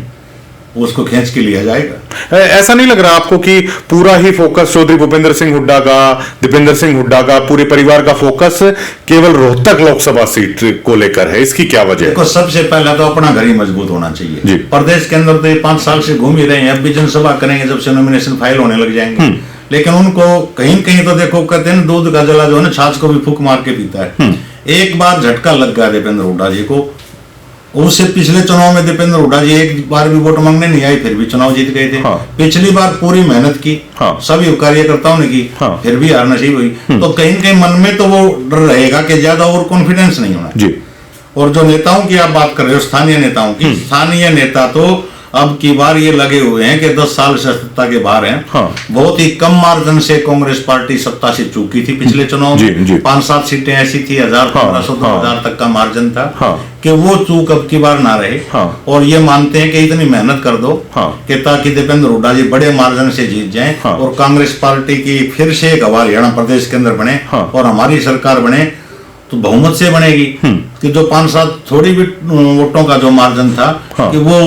उसको खींच के लिया जाएगा। ऐसा नहीं लग रहा आपको कि पूरा ही फोकस चौधरी भूपेंद्र सिंह हुड्डा का, दीपेंद्र सिंह हुड्डा का, पूरे परिवार का फोकस केवल रोहतक लोकसभा सीट को लेकर है? इसकी क्या वजह है? देखो, सबसे पहला तो अपना घर ही मजबूत होना चाहिए। प्रदेश के अंदर तो ये 5 साल से घूम ही रहे हैं, अब भी जनसभा करेंगे जब से नॉमिनेशन फाइल होने लग जाएंगे। लेकिन उनको कहीं कहीं तो देखो, कहते हैं दूध का जला जो है ना, छाछ को भी फूंक मार के पीता है। एक बार झटका लग गया दीपेंद्र हुड्डा जी को, उससे पिछले चुनाव में दीपेंद्र हुड्डा जी एक बार भी वोट मांगने नहीं आए, फिर भी चुनाव जीत गए थे। पिछली बार पूरी मेहनत की, सभी कार्यकर्ताओं ने की, फिर भी हार नसीब हुई। तो कहीं न कहीं मन में तो वो डर रहेगा कि ज्यादा ओवर कॉन्फिडेंस नहीं होना जी। और जो नेताओं की आप बात कर रहे हो, स्थानीय नेताओं की, स्थानीय नेता तो अब की बार ये लगे हुए हैं कि 10 साल से सत्ता के बाहर हैं। बहुत ही कम मार्जिन से कांग्रेस पार्टी सत्ता से चूकी थी पिछले चुनाव में। 5-7 सीटें ऐसी थी, 1,000-1,500-2,000 तक का मार्जिन था, कि वो चूक अब की बार ना रहे। और ये मानते हैं कि इतनी मेहनत कर दो कि ताकि दीपेंद्र हुड्डा जी बड़े मार्जिन से जीत जाएं, और कांग्रेस पार्टी की फिर से एक हवा हरियाणा प्रदेश के अंदर बने, और हमारी सरकार बने तो बहुमत से बनेगी। कि जो 5-7 थोड़ी भी वोटों का जो मार्जिन था, कि वो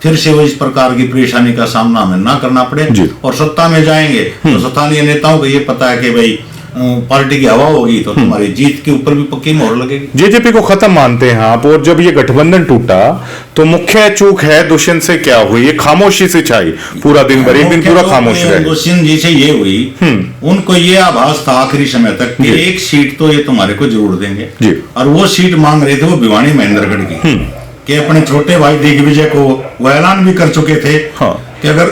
फिर से वो इस प्रकार की परेशानी का सामना हमें ना करना पड़े। और सत्ता में जाएंगे तो स्थानीय नेताओं को ये पता है कि भाई पार्टी की हवा होगी तो तुम्हारी जीत के ऊपर भी पक्की मोहर लगेगी। जेजेपी को खत्म मानते हैं आप, और जब ये गठबंधन टूटा तो मुख्य चूक है दुष्यंत से क्या हुई? ये खामोशी से छाई पूरा दिन भर, एक दिन पूरा खामोश रहे। दुष्यंत जी से ये हुई, उनको ये आभास था आखिरी समय तक कि एक सीट तो ये तुम्हारे को जरूर देंगे, और वो सीट मांग रहे थे वो भिवानी महेंद्रगढ़ की, कि अपने छोटे भाई दिग्विजय को वो ऐलान भी कर चुके थे कि अगर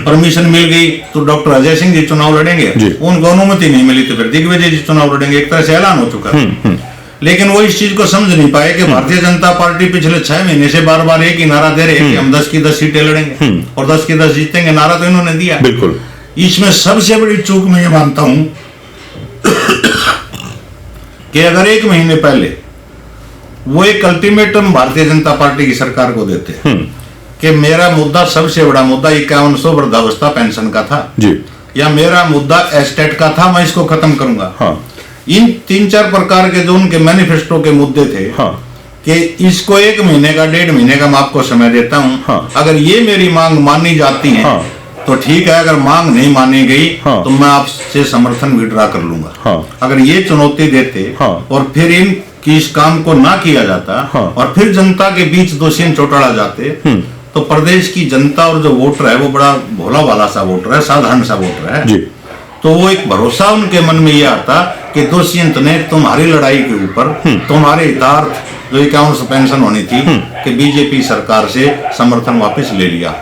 परमिशन मिल गई तो डॉक्टर अजय सिंह जी चुनाव लड़ेंगे, उनको अनुमति नहीं मिली तो फिर दिग्विजय जी चुनाव लड़ेंगे। एक तरह से ऐलान हो चुका है। लेकिन वो इस चीज को समझ नहीं पाए कि भारतीय जनता पार्टी पिछले 6 महीने से बार बार एक ही नारा दे रहे हैं कि हम 10 की 10 सीटें लड़ेंगे और 10 की 10 जीतेंगे। नारा तो इन्होंने दिया। बिल्कुल। इसमें सबसे बड़ी चूक मैं ये मानता हूं कि अगर 1 महीने पहले वो एक अल्टीमेटम भारतीय जनता पार्टी की सरकार को देते कि मेरा मुद्दा, सबसे बड़ा मुद्दा 5100 वृद्धावस्था पेंशन का था जी, या मेरा मुद्दा एस्टेट का था, मैं इसको खत्म करूंगा। इन 3-4 प्रकार के जो उनके मैनिफेस्टो के मुद्दे थे कि इसको 1 महीने का 1.5 महीने का मैं आपको समय देता हूं, अगर ये मेरी मांग मानी जाती है तो ठीक है, अगर मांग नहीं मानी गई तो मैं आपसे समर्थन विड्रा कर लूंगा। अगर ये चुनौती देते और फिर इन कि इस काम को ना किया जाता और फिर जनता के बीच दोषी चौटाड़ा जाते तो प्रदेश की जनता और जो वोटर है वो बड़ा भोला भाला सा वोटर है, साधारण सा वोटर है जी। तो वो एक भरोसा उनके मन में ये आता कि दोषियंत ने तुम्हारी लड़ाई के ऊपर तुम्हारे हितार्थ जो 51 पेंशन होनी थी कि बीजेपी सरकार से समर्थन वापस ले लिया,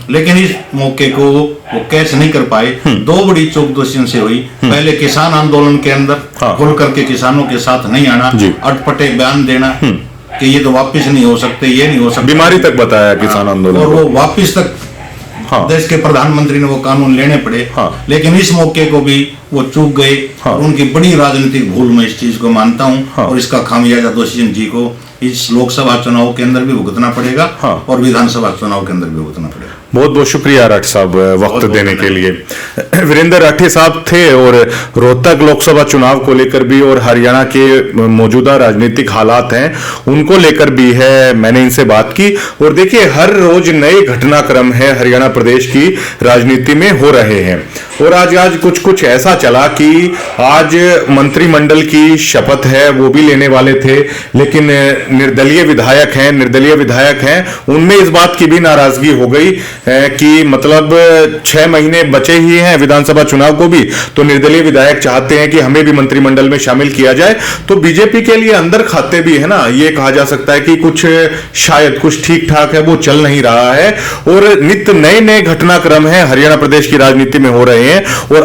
लेकिन इस मौके को वो कैच नहीं कर पाए। दो बड़ी चूक दोषियों से हुई। पहले किसान आंदोलन के अंदर खुल करके किसानों के साथ नहीं आना, अटपटे बयान देना कि ये तो वापस नहीं हो सकते, ये नहीं हो सकता, बीमारी तक बताया किसान आंदोलन, और वो वापस तक देश के प्रधानमंत्री ने वो कानून लेने पड़े। लेकिन इस मौके को भी वो चूक गए और उनकी बड़ी राजनीतिक भूल मैं इस चीज को मानता हूं और इसका खामियाजा दोषी जी को इस लोकसभा चुनाव के अंदर भी भुगतना पड़ेगा और विधानसभा चुनाव के अंदर भी भुगतना पड़ेगा। बहुत बहुत शुक्रिया राठी साहब वक्त देने के लिए। वीरेंद्र राठी साहब थे और रोहतक लोकसभा चुनाव को लेकर भी और हरियाणा के मौजूदा राजनीतिक हालात हैं उनको लेकर भी है मैंने इनसे बात की। और देखिए हर रोज नए घटनाक्रम है हरियाणा प्रदेश की राजनीति में हो रहे हैं और आज कुछ ऐसा चला कि आज मंत्रिमंडल की शपथ है वो भी लेने वाले थे, लेकिन निर्दलीय विधायक हैं उनमें इस बात की भी नाराजगी हो गई कि मतलब 6 महीने बचे ही हैं विधानसभा चुनाव को भी, तो निर्दलीय विधायक चाहते हैं कि हमें भी मंत्रिमंडल में शामिल किया जाए। तो बीजेपी के लिए अंदर खाते भी है ना, ये कहा जा सकता है कि कुछ शायद कुछ ठीक ठाक है वो चल नहीं रहा है और नित्य नए घटनाक्रम है हरियाणा प्रदेश की राजनीति में हो रहे हैं और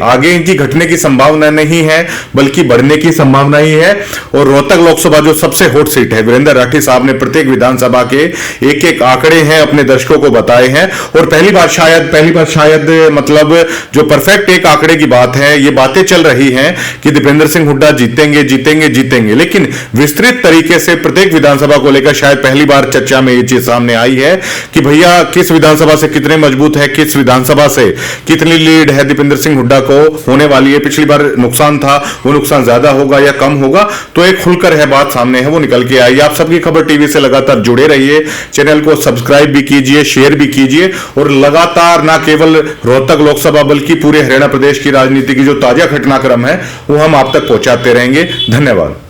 आगे इनकी घटने की संभावना नहीं है बल्कि बढ़ने की संभावना ही है। और रोहतक लोकसभा जो सबसे हॉट सीट है, वीरेंद्र राठी साहब ने प्रत्येक विधानसभा के एक आंकड़े हैं अपने दर्शकों को बताए हैं और पहली बार शायद मतलब जो परफेक्ट एक आंकड़े की बात है, ये बातें चल रही हैं कि दीपेंद्र सिंह हुड्डा जीतेंगे, लेकिन विस्तृत तरीके से प्रत्येक विधानसभा को लेकर शायद पहली बार चर्चा में ये चीज सामने आई है कि भैया किस विधानसभा से कितने मजबूत है, किस विधानसभा से कितनी लीड है दीपेंद्र सिंह हुड्डा को होने वाली है। पिछली बार नुकसान था, वो नुकसान ज्यादा होगा या कम होगा, तो एक खुलकर है बात सामने है वो निकल के आई। आप सबकी खबर टीवी से लगातार जुड़े रहिए, चैनल को सब्सक्राइब भी कीजिए, शेयर भी कीजिए और लगातार ना केवल रोहतक लोकसभा बल्कि पूरे हरियाणा प्रदेश की राजनीति की जो ताजा घटनाक्रम है वो हम आप तक पहुंचाते रहेंगे। धन्यवाद।